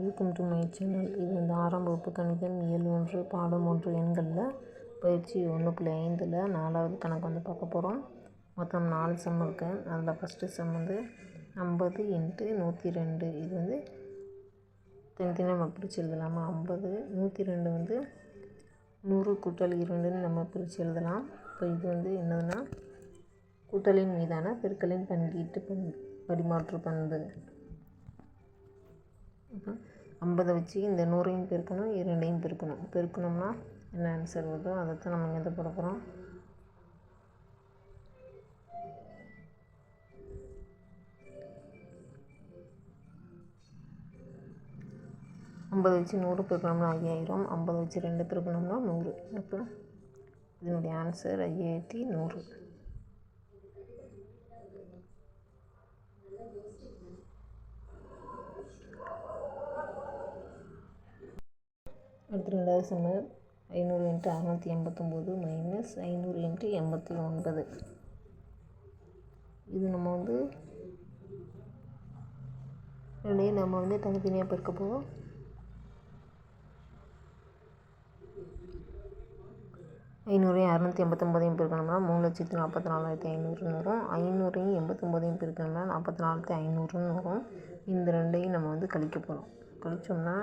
Welcome to my channel. இது வந்து 6ஆம் வகுப்பு கணிதம் இயல் 1 பாடம் 1 எண்களில் பயிற்சி 1.5ல் 4வது கணக்கு வந்து பார்க்க போகிறோம். மொத்தம் 4 சம் இருக்கு. அதில் ஃபஸ்ட்டு சம் வந்து 50 × 102. இது வந்து தனித்தனியாக நம்ம பிரித்து எழுதலாமா? 50 102 வந்து 100 கூட்டல் 2ன்னு நம்ம பிரித்து எழுதலாம். இப்போ இது வந்து என்னதுன்னா கூட்டலின் மீதான பெருக்கலின் பங்கீட்டு பரிமாற்று பண்பு. இப்போ 50 வச்சு இந்த 100ஐயும் பெருக்கணும், 2ஐயும் பெருக்கணும். பெருக்கணும்னா என்ன ஆன்சர் வருதோ அதைத்தான் நம்ம இங்கே போட போகிறோம். ஐம்பது வச்சு 100 பெருக்கணும்னா 5000, 50 வச்சு 2 பெருக்கணும்னா 100. அப்போ இதனுடைய ஆன்சர் 5100. அடுத்து 2வது சம் 500 × 689 மைனஸ் 500 × 89. இது நம்ம வந்து ரெண்டையும் நம்ம வந்து தனித்தனியாக பெருக்க போகிறோம். ஐநூறையும் 689 பெருக்கணும்னா 3,44,500 வரும். 500ஐயும் 89 பெருக்கணும்னா 44,500 வரும். இந்த ரெண்டையும் நம்ம வந்து கழிக்க போகிறோம். கழிச்சோம்னா